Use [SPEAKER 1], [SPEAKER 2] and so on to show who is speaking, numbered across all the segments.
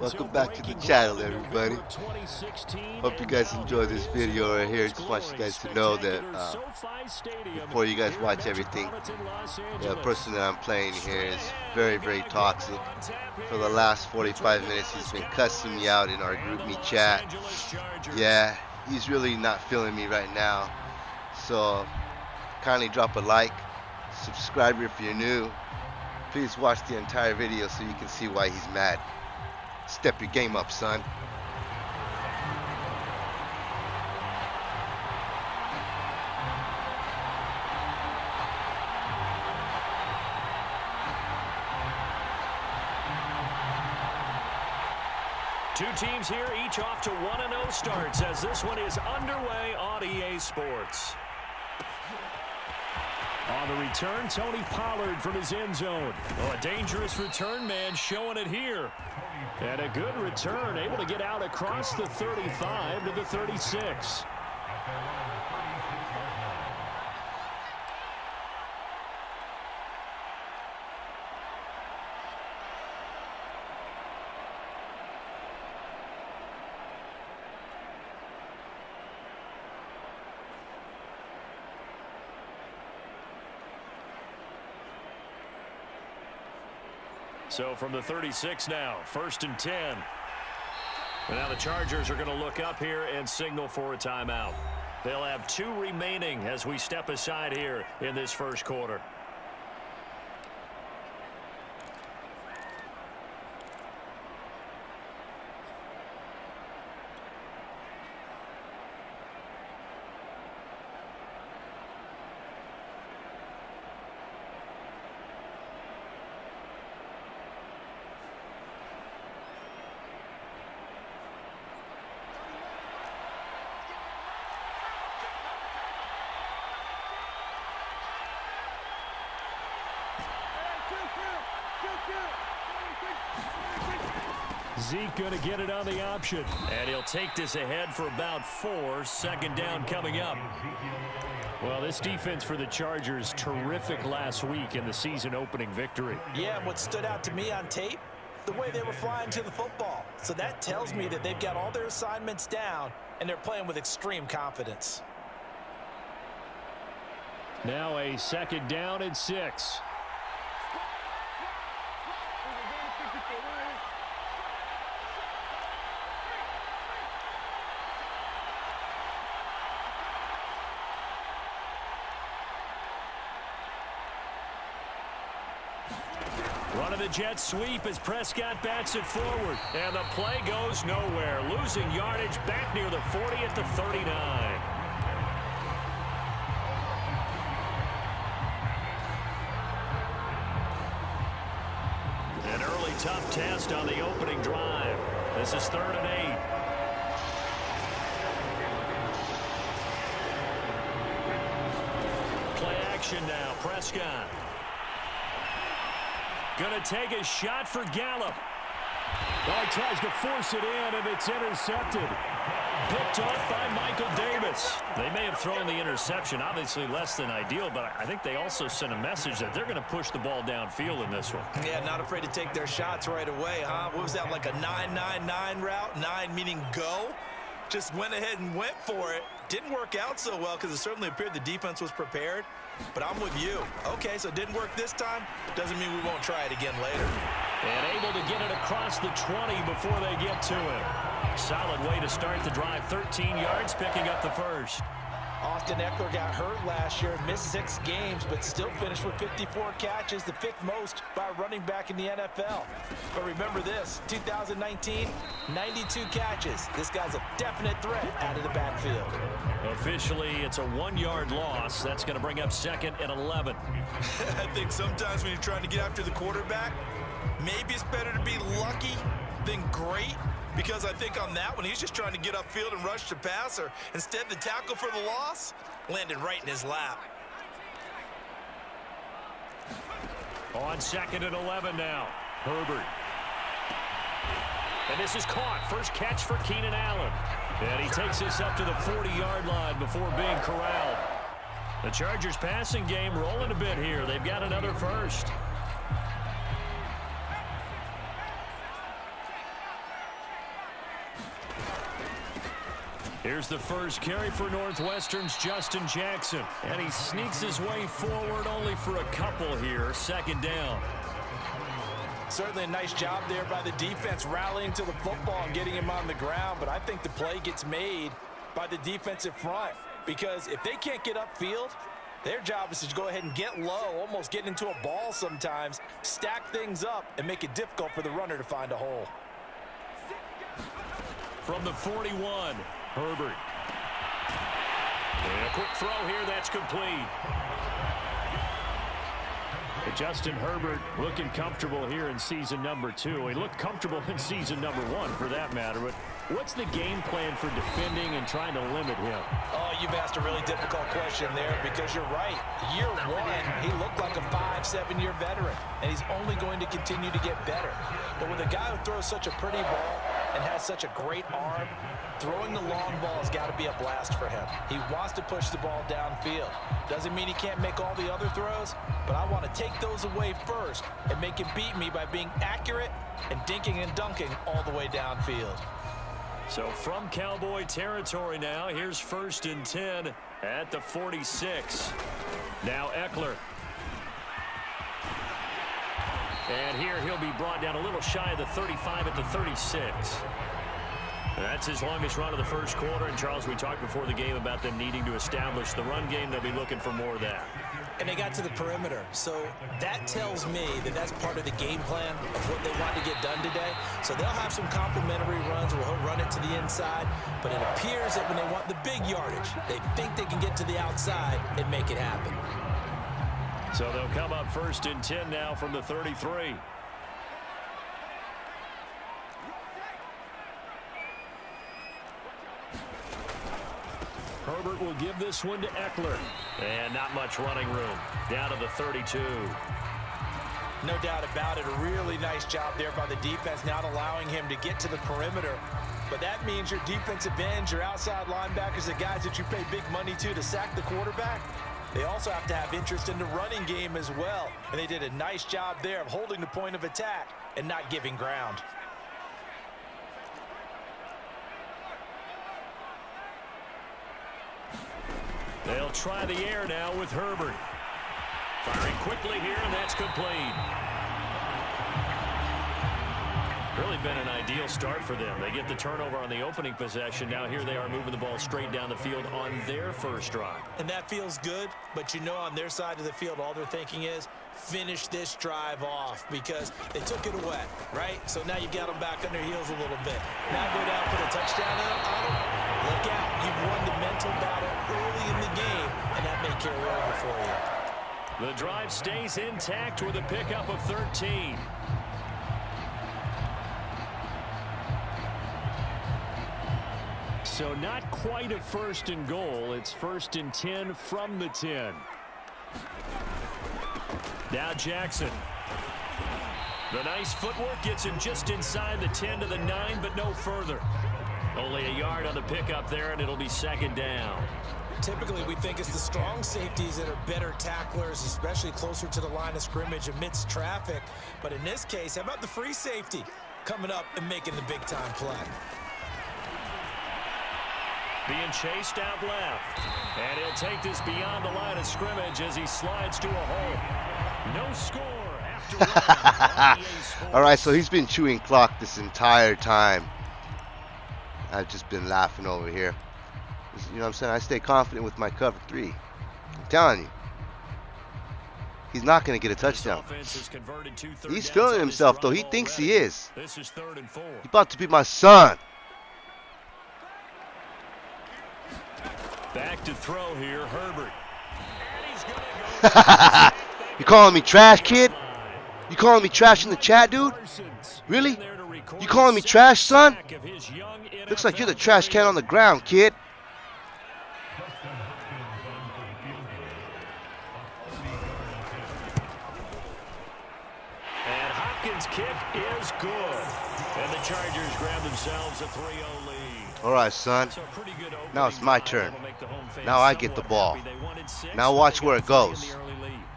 [SPEAKER 1] Welcome back to the channel, everybody. Hope you guys enjoy this video right here. Just want you guys to know that before you guys watch everything, the person that I'm playing here is very, very toxic. For the last 45 minutes, he's been cussing me out in our GroupMe chat. Yeah, he's really not feeling me right now. So kindly drop a like, subscribe if you're new. Please watch the entire video so you can see why he's mad. Step your game up, son.
[SPEAKER 2] Two teams here, each off to 1-0 starts as this one is underway on EA Sports. On the return, Tony Pollard from his end zone. Oh, a dangerous return man showing it here. And a good return, able to get out across the 35 to the 36. So from the 36 now, 1st and 10. And now the Chargers are going to look up here and signal for a timeout. They'll have 2 remaining as we step aside here in this first quarter. Zeke going to get it on the option. And he'll take this ahead for about 4. 2nd down coming up. Well, this defense for the Chargers, terrific last week in the season opening victory.
[SPEAKER 3] Yeah, and what stood out to me on tape, the way they were flying to the football. So that tells me that they've got all their assignments down and they're playing with extreme confidence.
[SPEAKER 2] Now a 2nd down and 6. Running the jet sweep as Prescott bats it forward. And the play goes nowhere. Losing yardage back near the 40 at the 39. An early tough test on the opening drive. This is 3rd and 8. Play action now. Prescott. Going to take a shot for Gallup. Well, he tries to force it in, and it's intercepted. Picked off by Michael Davis. They may have thrown the interception, obviously less than ideal, but I think they also sent a message that they're going to push the ball downfield in this one.
[SPEAKER 3] Yeah, not afraid to take their shots right away, huh? What was that, like a 9-9-9 route? 9 meaning go? Just went ahead and went for it. Didn't work out so well because it certainly appeared the defense was prepared. But I'm with you. Okay, so it didn't work this time. Doesn't mean we won't try it again later.
[SPEAKER 2] And able to get it across the 20 before they get to it. Solid way to start the drive. 13 yards, picking up the first.
[SPEAKER 3] Austin Eckler got hurt last year, missed 6 games, but still finished with 54 catches, the 5th most by a running back in the NFL. But remember this, 2019, 92 catches. This guy's a definite threat out of the backfield.
[SPEAKER 2] Officially, it's a 1-yard loss. That's going to bring up 2nd and 11.
[SPEAKER 3] I think sometimes when you're trying to get after the quarterback, maybe it's better to be lucky than great. Because I think on that one, he's just trying to get upfield and rush the passer. Instead, the tackle for the loss landed right in his lap.
[SPEAKER 2] On 2nd and 11 now. Herbert. And this is caught. First catch for Keenan Allen. And he takes this up to the 40-yard line before being corralled. The Chargers passing game rolling a bit here. They've got another first. Here's the first carry for Northwestern's Justin Jackson. And he sneaks his way forward only for a couple here. Second down.
[SPEAKER 3] Certainly a nice job there by the defense rallying to the football and getting him on the ground. But I think the play gets made by the defensive front. Because if they can't get upfield, their job is to go ahead and get low, almost get into a ball sometimes, stack things up, and make it difficult for the runner to find a hole.
[SPEAKER 2] From the 41, Herbert. And a quick throw here, that's complete. Justin Herbert looking comfortable here in season number 2. He looked comfortable in season number 1 for that matter. But what's the game plan for defending and trying to limit him?
[SPEAKER 3] Oh, you've asked a really difficult question there because you're right. Year 1, he looked like a 5-7-year veteran, and he's only going to continue to get better. But with a guy who throws such a pretty ball and has such a great arm, throwing the long ball has got to be a blast for him. He wants to push the ball downfield. Doesn't mean he can't make all the other throws, but I want to take those away first and make him beat me by being accurate and dinking and dunking all the way downfield.
[SPEAKER 2] So from Cowboy territory now, here's 1st and 10 at the 46. Now Eckler. And here he'll be brought down a little shy of the 35 at the 36. That's his longest run of the first quarter. And, Charles, we talked before the game about them needing to establish the run game. They'll be looking for more of that.
[SPEAKER 3] And they got to the perimeter. So that tells me that that's part of the game plan of what they want to get done today. So they'll have some complementary runs where he'll run it to the inside. But it appears that when they want the big yardage, they think they can get to the outside and make it happen.
[SPEAKER 2] So they'll come up 1st and 10 now from the 33. Herbert will give this one to Eckler. And not much running room. Down to the 32.
[SPEAKER 3] No doubt about it. A really nice job there by the defense, not allowing him to get to the perimeter. But that means your defensive ends, your outside linebackers, the guys that you pay big money to sack the quarterback, they also have to have interest in the running game as well. And they did a nice job there of holding the point of attack and not giving ground.
[SPEAKER 2] They'll try the air now with Herbert. Firing quickly here, and that's complete. Really been an ideal start for them. They get the turnover on the opening possession. Now here they are moving the ball straight down the field on their first drive.
[SPEAKER 3] And that feels good, but you know on their side of the field, all they're thinking is finish this drive off because they took it away, right? So now you've got them back on their heels a little bit. Now go down, put a touchdown on them. Look out. You've won the mental battle early in the game, and that may carry over for you.
[SPEAKER 2] The drive stays intact with a pickup of 13. So not quite a 1st and goal. It's 1st and 10 from the 10. Now Jackson. The nice footwork gets him just inside the 10 to the 9, but no further. Only a yard on the pickup there, and it'll be 2nd down.
[SPEAKER 3] Typically, we think it's the strong safeties that are better tacklers, especially closer to the line of scrimmage amidst traffic. But in this case, how about the free safety coming up and making the big-time play?
[SPEAKER 2] Being chased out left. And he'll take this beyond the line of scrimmage as he slides to a hole. No score after
[SPEAKER 1] All right, so he's been chewing clock this entire time. I've just been laughing over here. You know what I'm saying? I stay confident with my cover 3. I'm telling you. He's not going to get a touchdown. He's feeling himself, though. He thinks he is.
[SPEAKER 2] This is 3rd and 4.
[SPEAKER 1] He's about to be my son.
[SPEAKER 2] Back to throw here, Herbert. And he's gonna go.
[SPEAKER 1] You calling me trash, kid? You calling me trash in the chat, dude? Really? You calling me trash, son? Looks like you're the trash can on the ground, kid.
[SPEAKER 2] And Hopkins' kick is good. And the Chargers grab themselves a 3-0 lead.
[SPEAKER 1] All right, son. Now it's my turn. Now I get the ball. Now watch where it goes.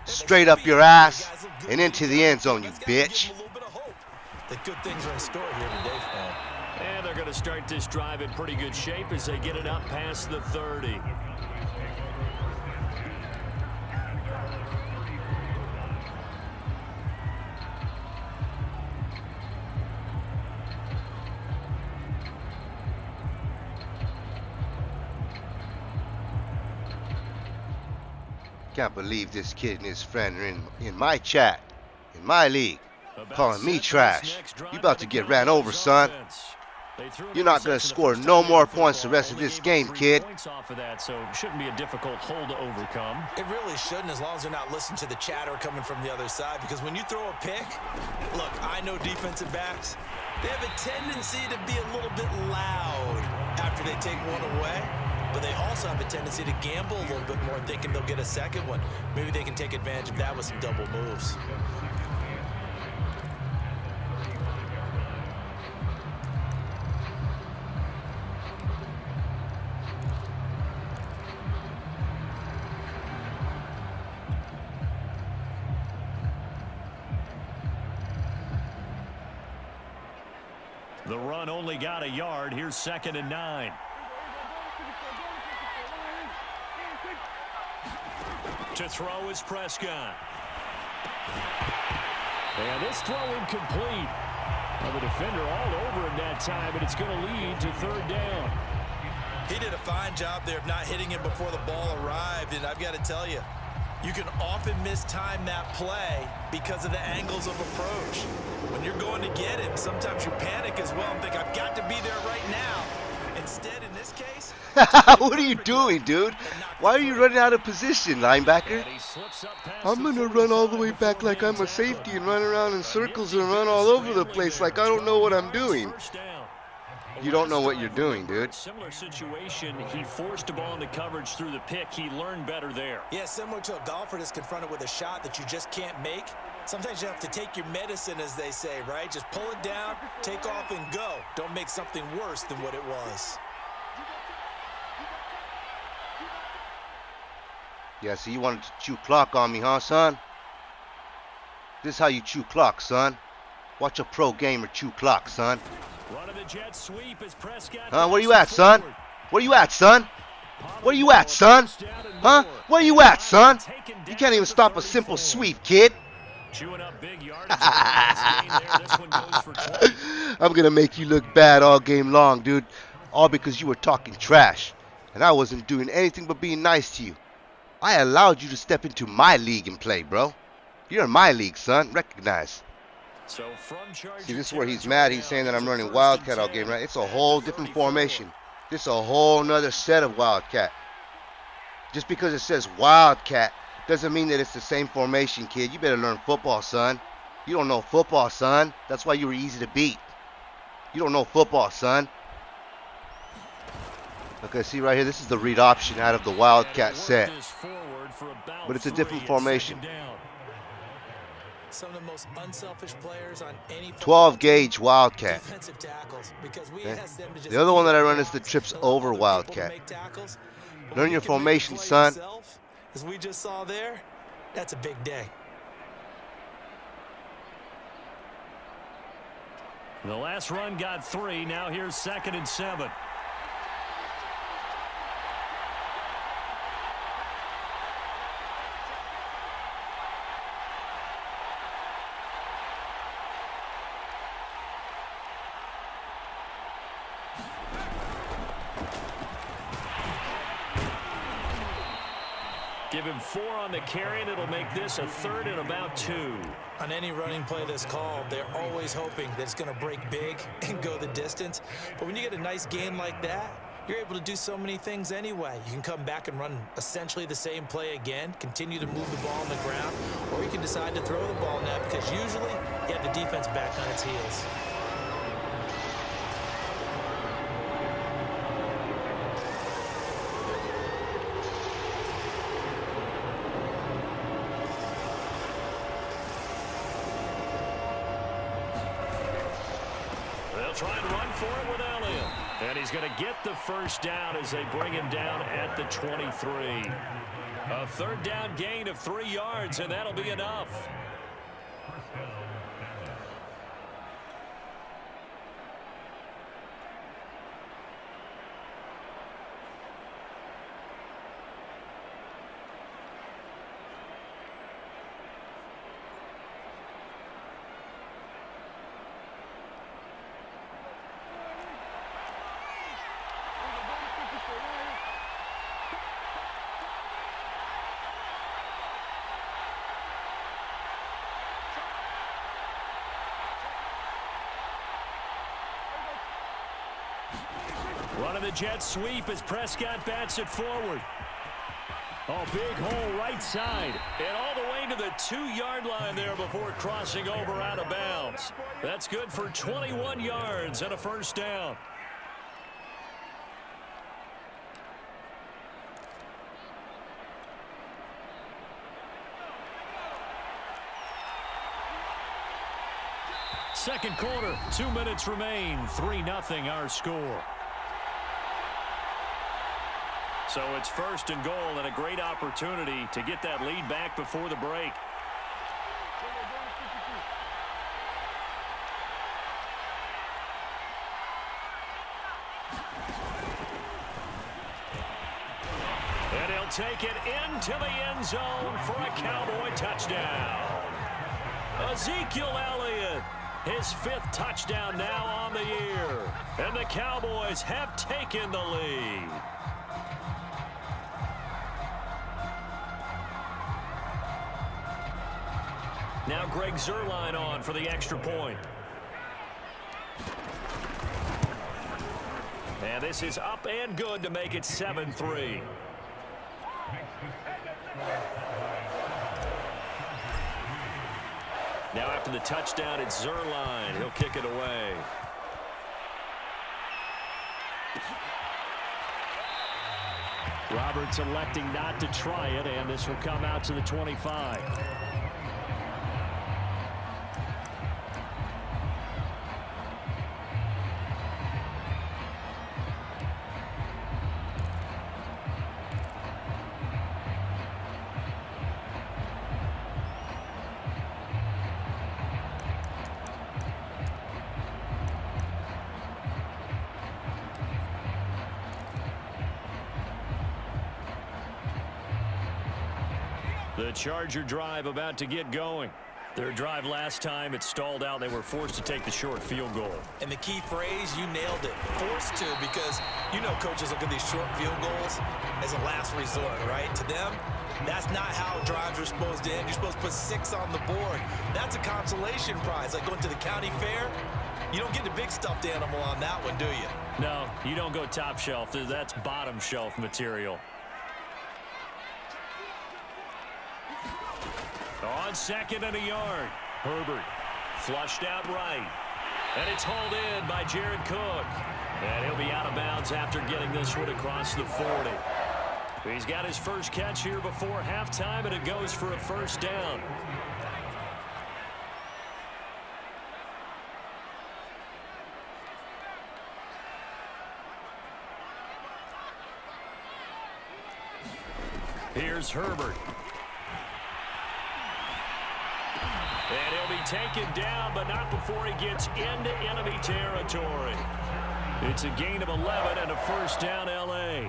[SPEAKER 1] Straight up your ass and into the end zone, you bitch.
[SPEAKER 3] The good things are in store here today, man.
[SPEAKER 2] And they're going to start this drive in pretty good shape as they get it up past the 30.
[SPEAKER 1] Can't believe this kid and his friend are in my chat, in my league, calling me trash. You about to get ran over, son. You're not going to score no more points the rest of this game, kid.
[SPEAKER 2] Off of that, so shouldn't be a difficult hole to overcome.
[SPEAKER 3] It really shouldn't, as long as they're not listening to the chatter coming from the other side, because when you throw a pick, look, I know defensive backs, they have a tendency to be a little bit loud after they take one away, but they also have a tendency to gamble a little bit more, thinking they'll get a second one. Maybe they can take advantage of that with some double moves.
[SPEAKER 2] The run only got a yard. Here's 2nd and 9. To throw is Prescott. And this throw incomplete. Well, the defender all over him that time, but it's going to lead to 3rd down.
[SPEAKER 3] He did a fine job there of not hitting him before the ball arrived, and I've got to tell you, you can often mistime that play because of the angles of approach. When you're going to get him, sometimes you panic as well and think, I've got to be there right now. Instead, in this case...
[SPEAKER 1] What are you doing, dude? Why are you running out of position, linebacker? I'm going to run all the way back like I'm a safety and run around in circles and run all over the place like I don't know what I'm doing. You don't know what you're doing, dude.
[SPEAKER 2] Similar situation. He forced a ball into coverage through the pick. He learned better there.
[SPEAKER 3] Yeah, similar to a golfer that's confronted with a shot that you just can't make. Sometimes you have to take your medicine, as they say, right? Just pull it down, take off, and go. Don't make something worse than what it was.
[SPEAKER 1] Yeah, so you wanted to chew clock on me, huh, son? This is how you chew clock, son. Watch a pro gamer chew clock, son. Where you at, son? Where you at, son? Where you at, son? Huh? Where you at, son? You can't even stop a simple sweep, kid. I'm gonna make you look bad all game long, dude. All because you were talking trash. And I wasn't doing anything but being nice to you. I allowed you to step into my league and play, bro. You're in my league, son. Recognize. See, this is where he's mad. He's saying that I'm running Wildcat all game, right? It's a whole different formation. This is a whole nother set of Wildcat. Just because it says Wildcat doesn't mean that it's the same formation, kid. You better learn football, son. You don't know football, son. That's why you were easy to beat. You don't know football, son. Okay, see right here, this is the read option out of the Wildcat set. But it's a different formation.
[SPEAKER 3] Some of the most unselfish players on any
[SPEAKER 1] 12 gauge Wildcat.
[SPEAKER 3] Okay.
[SPEAKER 1] The other one that I run is the trips over Wildcat. Learn your formation, son.
[SPEAKER 3] As we just saw there, that's a big day.
[SPEAKER 2] The last run got 3. Now here's 2nd and 7. Give him 4 on the carry, and it'll make this a 3rd and about 2.
[SPEAKER 3] On any running play that's called, they're always hoping that it's going to break big and go the distance. But when you get a nice game like that, you're able to do so many things anyway. You can come back and run essentially the same play again, continue to move the ball on the ground, or you can decide to throw the ball now because usually you have the defense back on its heels.
[SPEAKER 2] Try and run for it with Elliott. And he's going to get the first down as they bring him down at the 23. A 3rd down gain of 3 yards, and that'll be enough. Running the jet sweep as Prescott bats it forward. Oh, big hole right side. And all the way to the 2-yard line there before crossing over out of bounds. That's good for 21 yards and a first down. Second quarter, 2 minutes remain. 3-0 our score. So it's first and goal and a great opportunity to get that lead back before the break. And he'll take it into the end zone for a Cowboy touchdown. Ezekiel Elliott, his 5th touchdown now on the year. And the Cowboys have taken the lead. Now Greg Zuerlein on for the extra point. And this is up and good to make it 7-3. Now after the touchdown, it's Zuerlein. He'll kick it away. Roberts electing not to try it, and this will come out to the 25. The Charger drive about to get going. Their drive last time, it stalled out. They were forced to take the short field goal.
[SPEAKER 3] And the key phrase, you nailed it. Forced to, because you know coaches look at these short field goals as a last resort, right? To them, that's not how drives are supposed to end. You're supposed to put 6 on the board. That's a consolation prize. Like going to the county fair, you don't get the big stuffed animal on that one, do you?
[SPEAKER 2] No, you don't go top shelf. That's bottom shelf material. On 2nd and a yard, Herbert flushed out right. And it's hauled in by Jared Cook. And he'll be out of bounds after getting this one across the 40. He's got his first catch here before halftime, and it goes for a first down. Here's Herbert. And he'll be taken down, but not before he gets into enemy territory. It's a gain of 11 and a first down, L.A.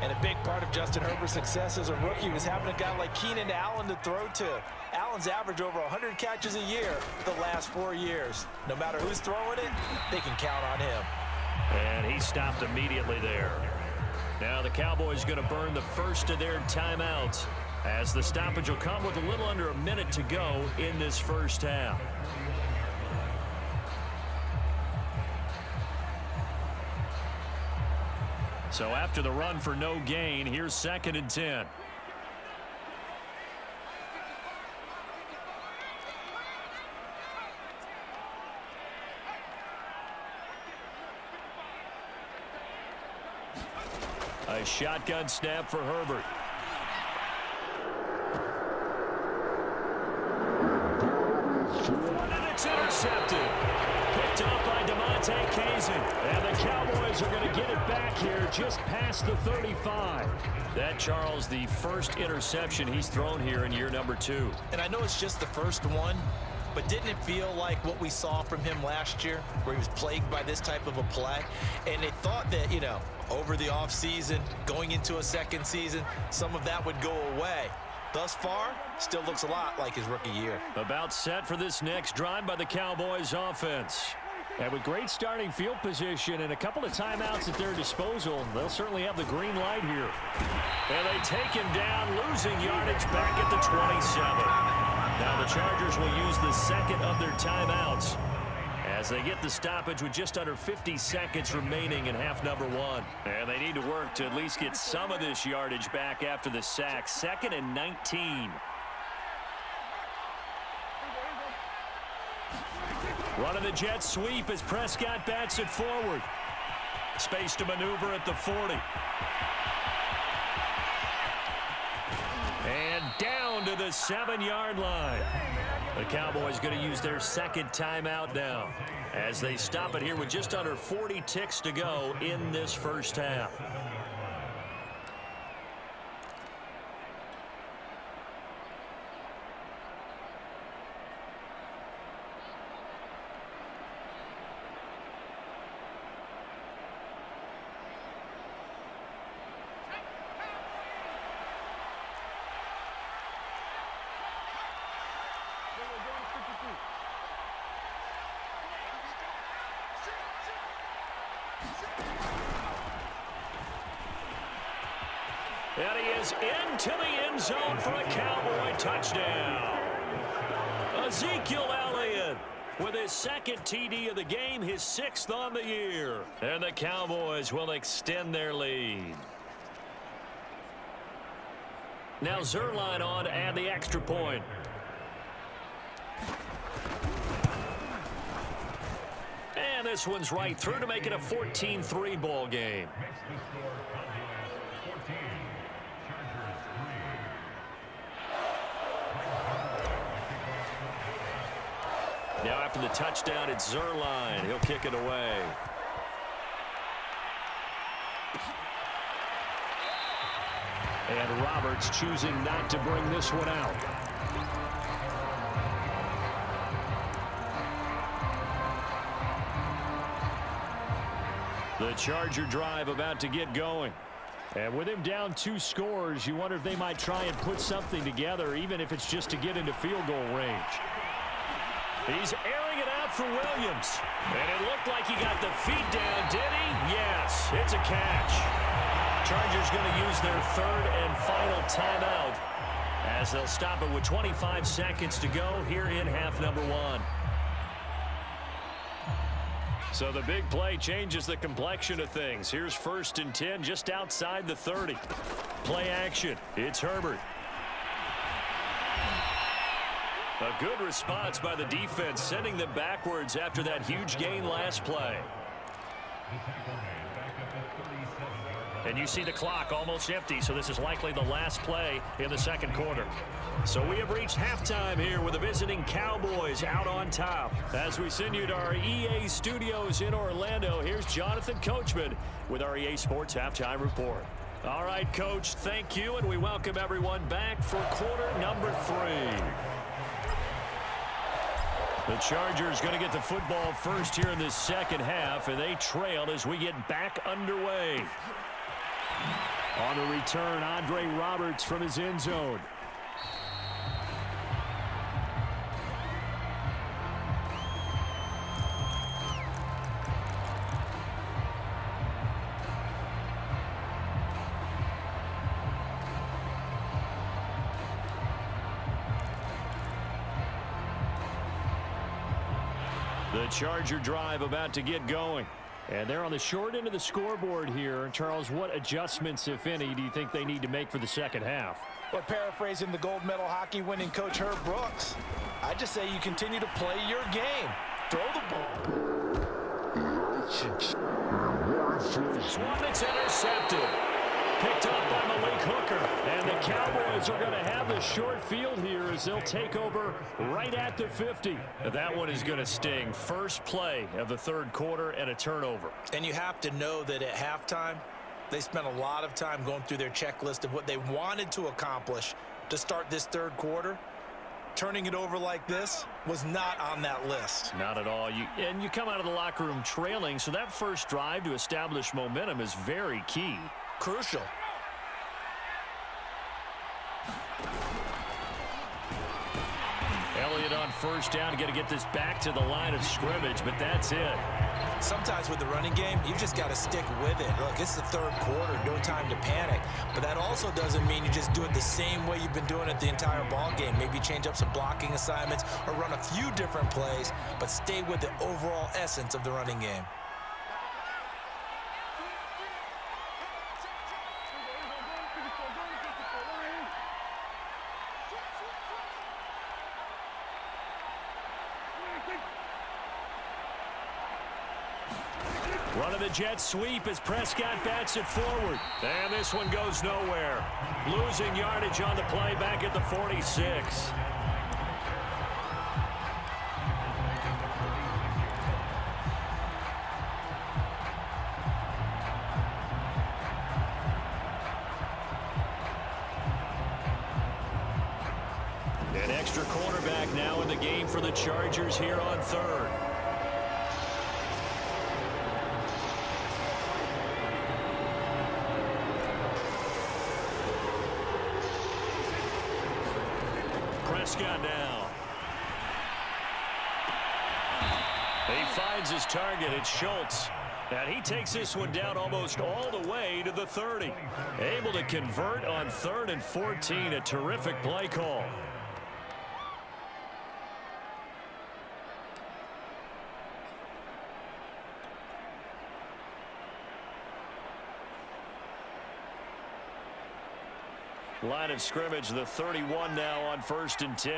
[SPEAKER 3] And a big part of Justin Herbert's success as a rookie was having a guy like Keenan Allen to throw to. Allen's averaged over 100 catches a year the last 4 years. No matter who's throwing it, they can count on him.
[SPEAKER 2] And he stopped immediately there. Now the Cowboys going to burn the first of their timeouts, as the stoppage will come with a little under a minute to go in this first half. So after the run for no gain, here's 2nd and 10. A shotgun snap for Herbert. And it's intercepted. Picked up by Casing. And the Cowboys are going to get it back here just past the 35. That, Charles, the first interception he's thrown here in year number 2.
[SPEAKER 3] And I know it's just the first one, but didn't it feel like what we saw from him last year, where he was plagued by this type of a play? And they thought that, you know, over the offseason, going into a second season, some of that would go away. Thus far, still looks a lot like his rookie year.
[SPEAKER 2] About set for this next drive by the Cowboys offense. And with great starting field position and a couple of timeouts at their disposal, they'll certainly have the green light here. And they take him down, losing yardage back at the 27. Now the Chargers will use the second of their timeouts as they get the stoppage with just under 50 seconds remaining in half number one. And they need to work to at least get some of this yardage back after the sack. 2nd and 19. Running the jet sweep as Prescott bats it forward. Space to maneuver at the 40. And down to the 7-yard line. The Cowboys going to use their 2nd timeout now as they stop it here with just under 40 ticks to go in this first half. And he is into the end zone for a Cowboy touchdown. Ezekiel Elliott with his 2nd TD of the game, his 6th on the year. And the Cowboys will extend their lead. Now Zerline on to add the extra point. And this one's right through to make it a 14-3 ball game. Now after the touchdown, it's Zerline. He'll kick it away. And Roberts choosing not to bring this one out. The Charger drive about to get going. And with him down 2 scores, you wonder if they might try and put something together, even if it's just to get into field goal range. He's airing it out for Williams. And it looked like he got the feet down, did he? Yes, it's a catch. Chargers going to use their 3rd and final timeout as they'll stop it with 25 seconds to go here in half number one. So the big play changes the complexion of things. Here's 1st and 10 just outside the 30. Play action. It's Herbert. A good response by the defense, sending them backwards after that huge gain last play. And you see the clock almost empty, so this is likely the last play in the 2nd quarter. So we have reached halftime here with the visiting Cowboys out on top. As we send you to our EA studios in Orlando, here's Jonathan Coachman with our EA Sports Halftime Report. All right, Coach, thank you, and we welcome everyone back for quarter number 3. The Chargers going to get the football first here in this 2nd half, and they trailed as we get back underway. On the return, Andre Roberts from his end zone. The Charger drive about to get going. And they're on the short end of the scoreboard here. Charles, what adjustments, if any, do you think they need to make for the 2nd half?
[SPEAKER 3] Well, paraphrasing the gold medal hockey winning coach Herb Brooks, I just say you continue to play your game. Throw the ball.
[SPEAKER 2] Swung, it's intercepted. Picked up by Malik Hooker. And the Cowboys are going to have the short field here as they'll take over right at the 50. That one is going to sting. First play of the 3rd quarter and a turnover.
[SPEAKER 3] And you have to know that at halftime, they spent a lot of time going through their checklist of what they wanted to accomplish to start this 3rd quarter. Turning it over like this was not on that list.
[SPEAKER 2] Not at all. And you come out of the locker room trailing, so that first drive to establish momentum is very key.
[SPEAKER 3] Crucial.
[SPEAKER 2] Elliott on first down. Got to get this back to the line of scrimmage, but that's it.
[SPEAKER 3] Sometimes with the running game, you've just got to stick with it. Look, it's the third quarter, no time to panic. But that also doesn't mean you just do it the same way you've been doing it the entire ball game. Maybe change up some blocking assignments or run a few different plays, but stay with the overall essence of the running game.
[SPEAKER 2] Running the jet sweep as Prescott bats it forward. And this one goes nowhere. Losing yardage on the play back at the 46. An extra cornerback now in the game for the Chargers here on third. Prescott now. He finds his target. It's Schultz. And he takes this one down almost all the way to the 30. Able to convert on 3rd and 14. A terrific play call. Line of scrimmage, the 31 now on 1st and 10.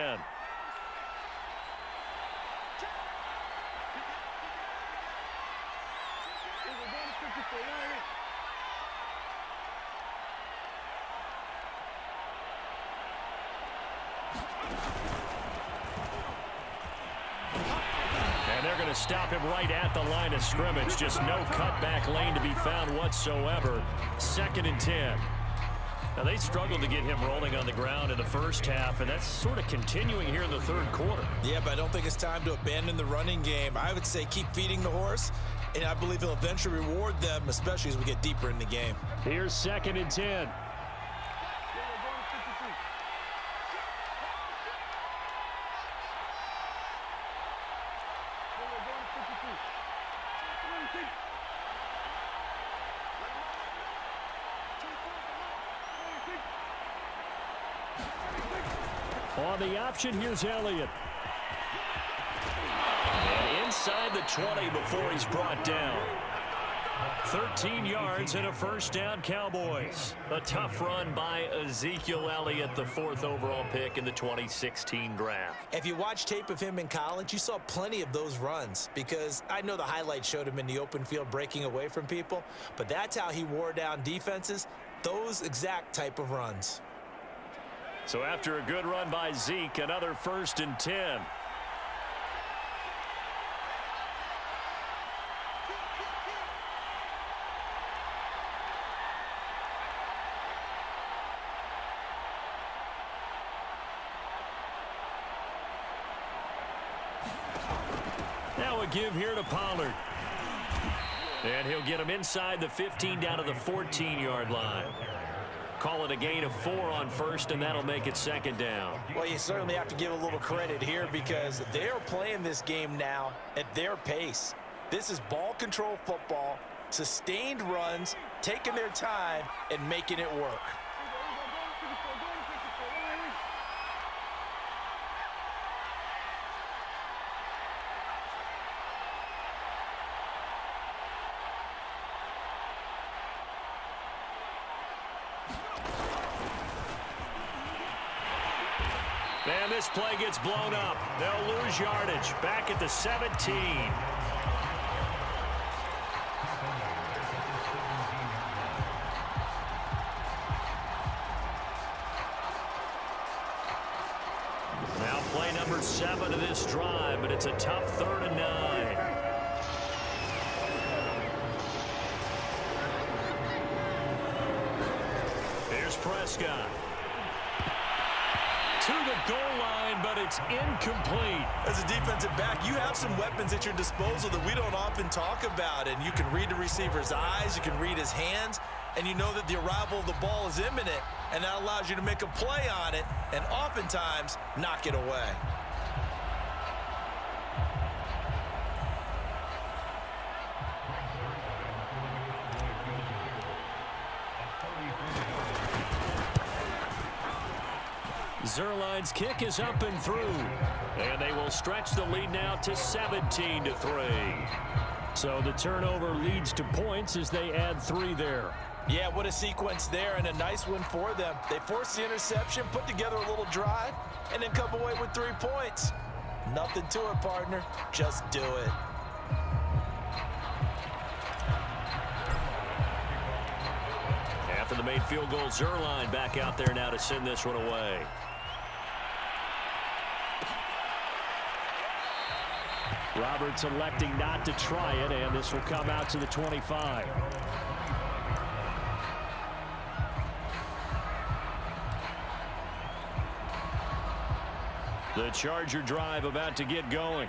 [SPEAKER 2] And they're going to stop him right at the line of scrimmage. Just no cutback lane to be found whatsoever. 2nd and 10. Now, they struggled to get him rolling on the ground in the first half, and that's sort of continuing here in the 3rd quarter.
[SPEAKER 3] Yeah, but I don't think it's time to abandon the running game. I would say keep feeding the horse, and I believe he'll eventually reward them, especially as we get deeper in the game.
[SPEAKER 2] Here's 2nd and 10. On the option, here's Elliott. And inside the 20 before he's brought down. 13 yards and a first down, Cowboys. A tough run by Ezekiel Elliott, the 4th overall pick in the 2016 draft.
[SPEAKER 3] If you watch tape of him in college, you saw plenty of those runs, because I know the highlights showed him in the open field breaking away from people, but that's how he wore down defenses, those exact type of runs.
[SPEAKER 2] So after a good run by Zeke, another 1st and 10. Now a give here to Pollard. And he'll get him inside the 15 down to the 14-yard line. Call it a gain of 4 on 1st, and that'll make it 2nd down.
[SPEAKER 3] Well, you certainly have to give a little credit here, because they're playing this game now at their pace. This is ball control football, sustained runs, taking their time, and making it work.
[SPEAKER 2] And this play gets blown up. They'll lose yardage. Back at the 17. Now play number 7 of this drive, but it's a tough 3rd and 9. Here's Prescott. To the goal line, but it's incomplete.
[SPEAKER 3] As a defensive back, you have some weapons at your disposal that we don't often talk about, and you can read the receiver's eyes, you can read his hands, and you know that the arrival of the ball is imminent, and that allows you to make a play on it and oftentimes knock it away.
[SPEAKER 2] Zerline's kick is up and through. And they will stretch the lead now to 17-3. So the turnover leads to points as they add 3 there.
[SPEAKER 3] Yeah, what a sequence there, and a nice win for them. They forced the interception, put together a little drive, and then come away with 3 points. Nothing to it, partner. Just do it.
[SPEAKER 2] After the made field goal, Zerline back out there now to send this one away. Roberts electing not to try it, and this will come out to the 25. The Charger drive about to get going.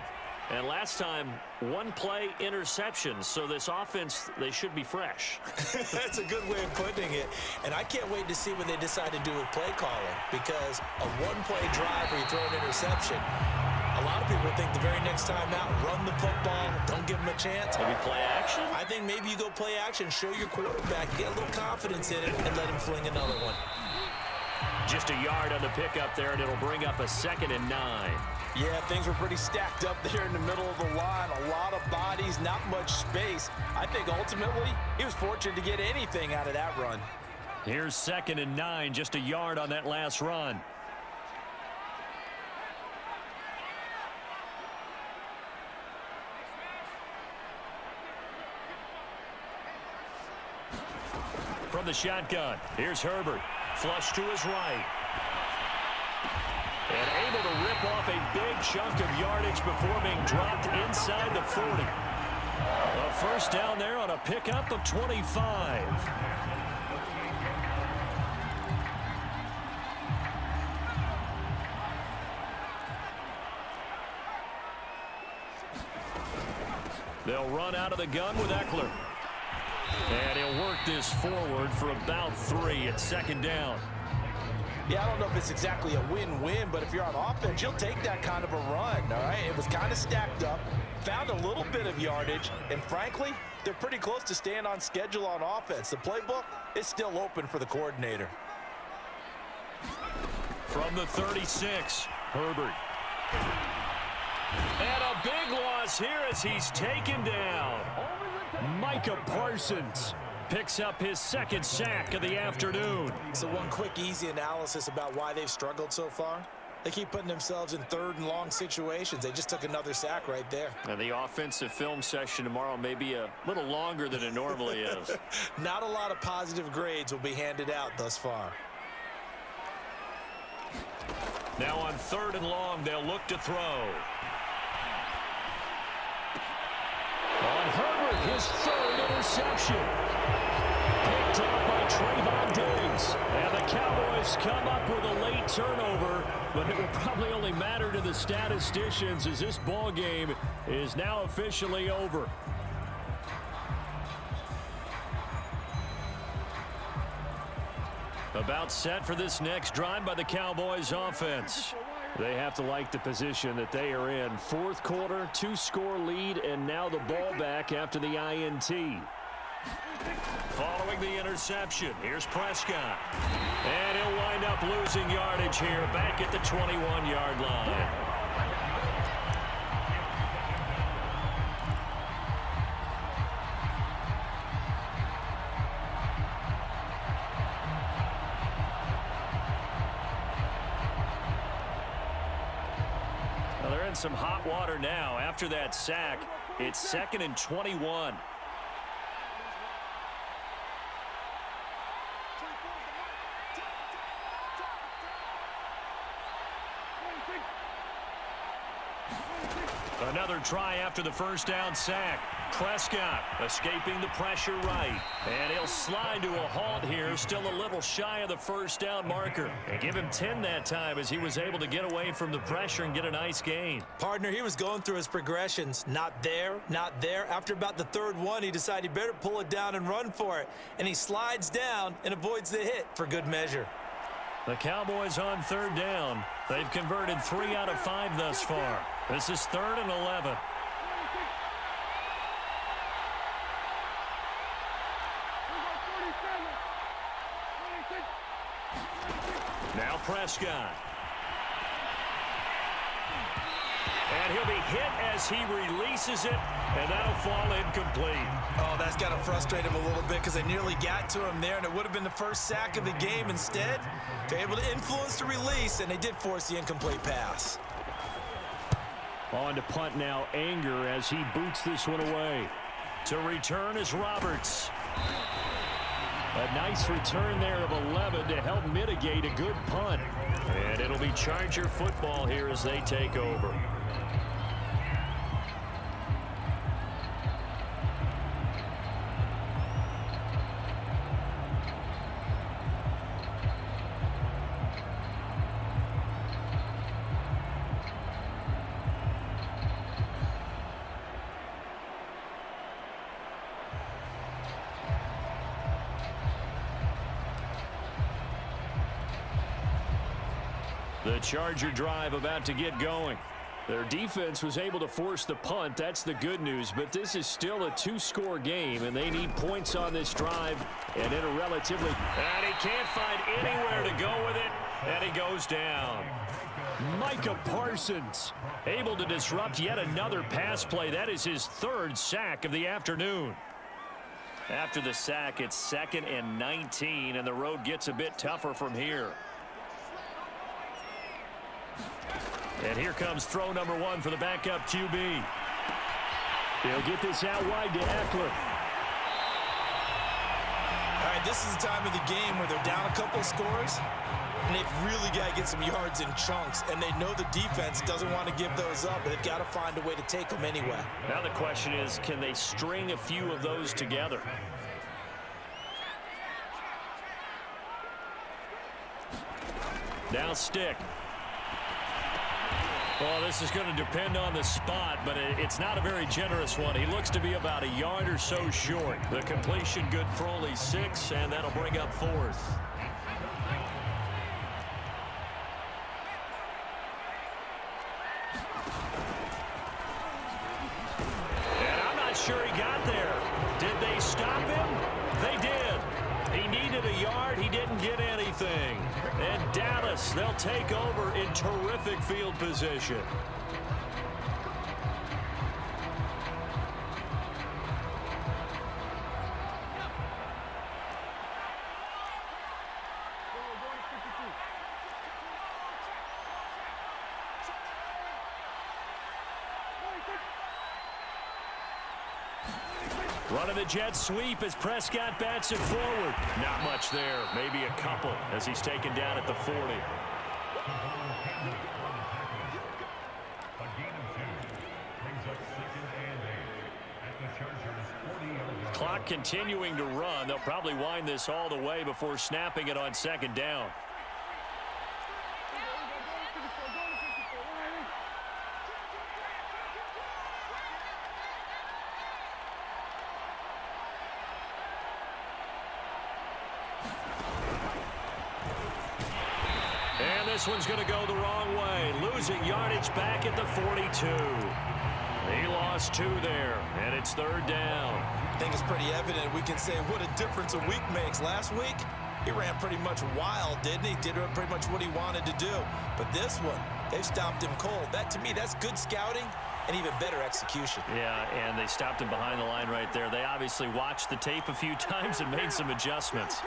[SPEAKER 2] And last time, 1-play interception, so this offense, they should be fresh.
[SPEAKER 3] That's a good way of putting it. And I can't wait to see what they decide to do with play calling, because a 1-play drive where you throw an interception, a lot of people think the very next time out, run the football, don't give them a chance.
[SPEAKER 2] Maybe play action?
[SPEAKER 3] I think maybe you go play action, show your quarterback, get a little confidence in it, and let him fling another one.
[SPEAKER 2] Just a yard on the pickup there, and it'll bring up a 2nd and 9.
[SPEAKER 3] Yeah, things were pretty stacked up there in the middle of the line. A lot of bodies, not much space. I think ultimately he was fortunate to get anything out of that run.
[SPEAKER 2] Here's 2nd and 9, just a yard on that last run. From the shotgun, here's Herbert. Flush to his right. And able to rip off a big chunk of yardage before being dropped inside the 40. A first down there on a pickup of 25. They'll run out of the gun with Eckler. And he'll work this forward for about 3 at 2nd down.
[SPEAKER 3] Yeah, I don't know if it's exactly a win-win, but if you're on offense, you'll take that kind of a run, all right? It was kind of stacked up, found a little bit of yardage, and frankly, they're pretty close to staying on schedule on offense. The playbook is still open for the coordinator.
[SPEAKER 2] From the 36, Herbert. And a big loss here as he's taken down. Micah Parsons picks up his 2nd sack of the afternoon.
[SPEAKER 3] So one quick, easy analysis about why they've struggled so far. They keep putting themselves in 3rd and long situations. They just took another sack right there.
[SPEAKER 2] And the offensive film session tomorrow may be a little longer than it normally is.
[SPEAKER 3] Not a lot of positive grades will be handed out thus far.
[SPEAKER 2] Now on 3rd and long, they'll look to throw. On Herbert, his 3rd interception. Picked up by Trayvon Diggs. And the Cowboys come up with a late turnover, but it will probably only matter to the statisticians as this ball game is now officially over. About set for this next drive by the Cowboys offense. They have to like the position that they are in. 4th quarter, 2-score lead, and now the ball back after the INT. Following the interception, here's Prescott. And he'll wind up losing yardage here back at the 21-yard line. Well, they're in some hot water now. After that sack, it's 2nd and 21. Another try after the first down sack. Prescott escaping the pressure right. And he'll slide to a halt here, still a little shy of the first down marker. And give him 10 that time as he was able to get away from the pressure and get a nice gain.
[SPEAKER 3] Partner, he was going through his progressions. Not there, not there. After about the 3rd one, he decided he better pull it down and run for it. And he slides down and avoids the hit for good measure.
[SPEAKER 2] The Cowboys on 3rd down. They've converted 3 out of 5 thus far. This is 3rd and 11. Now Prescott. And he'll be hit as he releases it, and that'll fall incomplete.
[SPEAKER 3] Oh, that's got to frustrate him a little bit because they nearly got to him there, and it would have been the first sack of the game. Instead, they're able to influence the release, and they did force the incomplete pass.
[SPEAKER 2] On to punt now, Anger as he boots this one away. To return is Roberts. A nice return there of 11 to help mitigate a good punt. And it'll be Charger football here as they take over. The Charger drive about to get going. Their defense was able to force the punt. That's the good news. But this is still a two-score game, and they need points on this drive. And in a relatively... And he can't find anywhere to go with it. And he goes down. Micah Parsons able to disrupt yet another pass play. That is his third sack of the afternoon. After the sack, it's 2nd and 19, and the road gets a bit tougher from here. And here comes throw number 1 for the backup QB. He'll get this out wide to Eckler.
[SPEAKER 3] All right, this is the time of the game where they're down a couple of scores, and they've really got to get some yards in chunks, and they know the defense doesn't want to give those up, but they've got to find a way to take them anyway.
[SPEAKER 2] Now the question is, can they string a few of those together? Now stick. Well, this is going to depend on the spot, but it's not a very generous one. He looks to be about a yard or so short. The completion good for only 6, and that'll bring up 4th. And I'm not sure he got there. Did they stop him? They did. He needed a yard. He didn't get anything. And Dallas, they'll take over in terrific field position. Running the jet sweep as Prescott bats it forward. Not much there. Maybe a couple as he's taken down at the 40. Clock continuing to run. They'll probably wind this all the way before snapping it on 2nd down. This one's going to go the wrong way. Losing yardage back at the 42. He lost 2 there, and it's 3rd down.
[SPEAKER 3] I think it's pretty evident. We can say what a difference a week makes. Last week, he ran pretty much wild, didn't he? Did pretty much what he wanted to do. But this one, they've stopped him cold. That, to me, that's good scouting and even better execution.
[SPEAKER 2] Yeah, and they stopped him behind the line right there. They obviously watched the tape a few times and made some adjustments.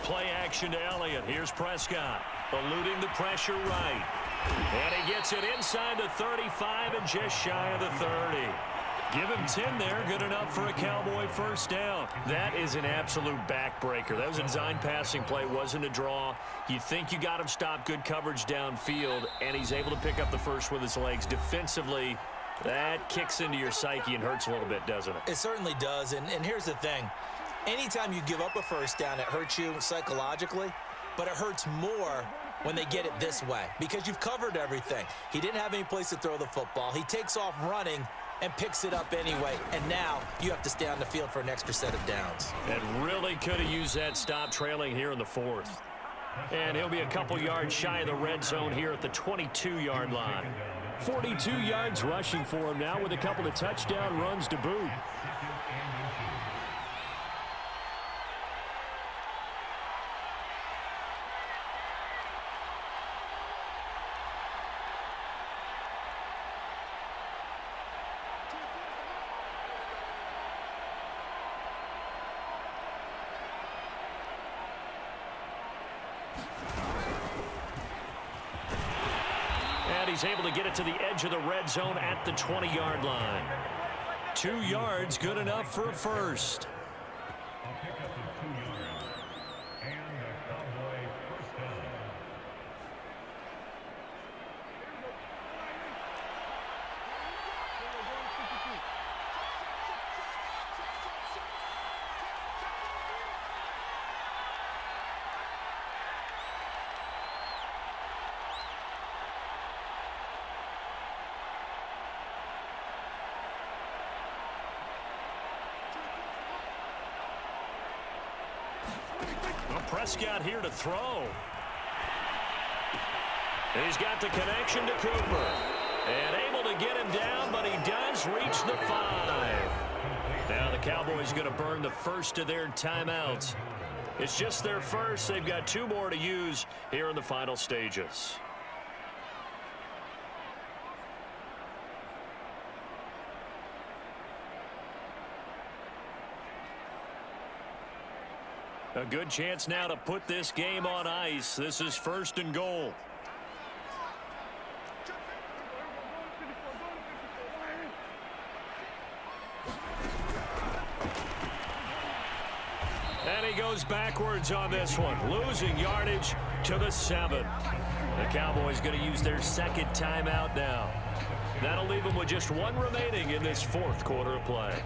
[SPEAKER 2] Play action to Elliott. Here's Prescott. Eluding the pressure right. And he gets it inside the 35 and just shy of the 30. Give him 10 there. Good enough for a Cowboy 1st down. That is an absolute backbreaker. That was a design passing play. Wasn't a draw. You think you got him stopped. Good coverage downfield. And he's able to pick up the first with his legs. Defensively, that kicks into your psyche and hurts a little bit, doesn't it?
[SPEAKER 3] It certainly does. And here's the thing. Anytime you give up a 1st down, it hurts you psychologically, but it hurts more when they get it this way because you've covered everything. He didn't have any place to throw the football. He takes off running and picks it up anyway, and now you have to stay on the field for an extra set of downs.
[SPEAKER 2] And really could have used that stop trailing here in the 4th. And he'll be a couple yards shy of the red zone here at the 22-yard line. 42 yards rushing for him now with a couple of touchdown runs to boot. And he's able to get it to the edge of the red zone at the 20-yard line. 2 yards, good enough for a first. Prescott here to throw. He's got the connection to Cooper. And able to get him down, but he does reach the 5. Now the Cowboys going to burn the first of their timeouts. It's just their first. They've got 2 more to use here in the final stages. A good chance now to put this game on ice. This is 1st and goal. And he goes backwards on this one, losing yardage to the 7. The Cowboys going to use their 2nd timeout now. That'll leave them with just 1 remaining in this 4th quarter of play.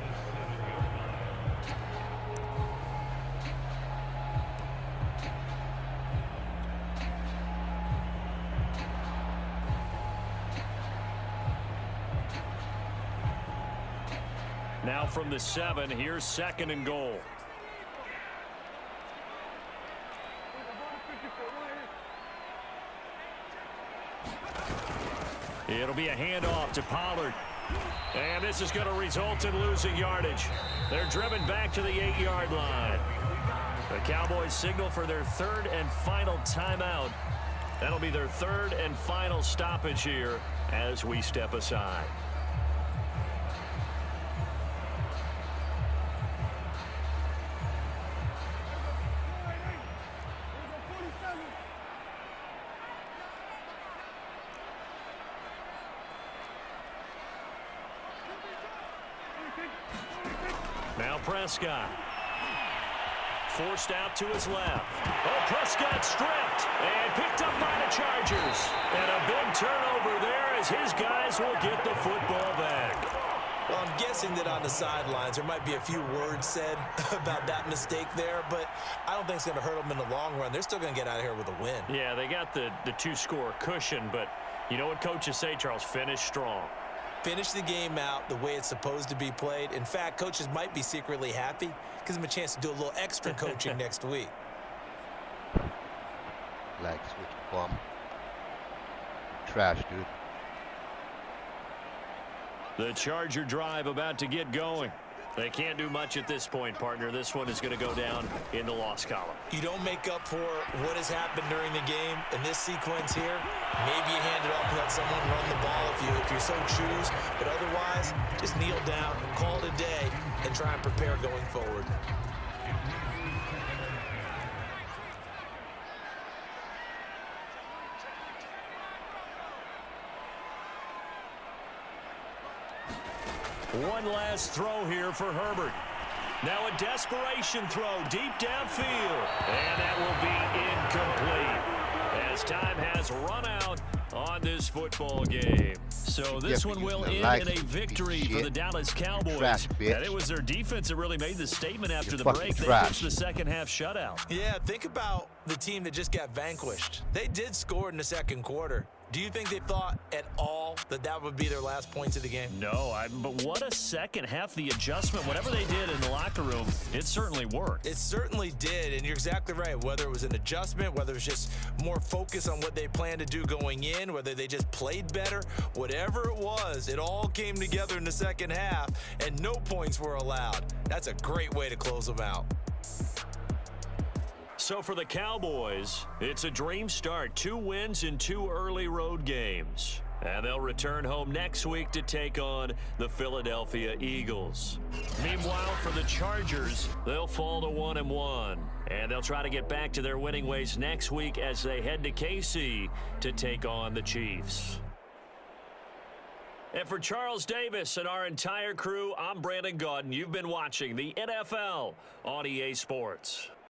[SPEAKER 2] Now from the 7, here's 2nd and goal. It'll be a handoff to Pollard. And this is going to result in losing yardage. They're driven back to the 8-yard line. The Cowboys signal for their 3rd and final timeout. That'll be their 3rd and final stoppage here as we step aside. Now Prescott. Forced out to his left. Oh, Prescott stripped and picked up by the Chargers. And a big turnover there as his guys will get the football back.
[SPEAKER 3] Well, I'm guessing that on the sidelines there might be a few words said about that mistake there, but I don't think it's going to hurt them in the long run. They're still going to get out of here with a win.
[SPEAKER 2] Yeah, they got the 2-score cushion, but you know what coaches say, Charles? Finish strong.
[SPEAKER 3] Finish the game out the way it's supposed to be played. In fact, coaches might be secretly happy. Gives them a chance to do a little extra coaching next week.
[SPEAKER 1] Like switch bum. Trash, dude.
[SPEAKER 2] The Charger drive about to get going. They can't do much at this point, partner. This one is going to go down in the loss column.
[SPEAKER 3] You don't make up for what has happened during the game in this sequence here. Maybe you hand it off and let someone run the ball if you so choose. But otherwise, just kneel down, call it a day, and try and prepare going forward.
[SPEAKER 2] One last throw here for Herbert. Now a desperation throw deep downfield. And that will be incomplete as time has run out on this football game. So this one will end in a victory for the Dallas Cowboys. And it was their defense that really made the statement after the break. They pitched the second half shutout.
[SPEAKER 3] Yeah, think about the team that just got vanquished. They did score in the second quarter. Do you think they thought at all that that would be their last points of the game?
[SPEAKER 2] No, but what a second half. The adjustment, whatever they did in the locker room, it certainly worked.
[SPEAKER 3] It certainly did, and you're exactly right. Whether it was an adjustment, whether it was just more focus on what they planned to do going in, whether they just played better, whatever it was, it all came together in the second half, and no points were allowed. That's a great way to close them out.
[SPEAKER 2] So for the Cowboys, it's a dream start. 2 wins in 2 early road games. And they'll return home next week to take on the Philadelphia Eagles. Meanwhile, for the Chargers, they'll fall to 1-1. And they'll try to get back to their winning ways next week as they head to KC to take on the Chiefs. And for Charles Davis and our entire crew, I'm Brandon Gaudin. You've been watching the NFL on EA Sports.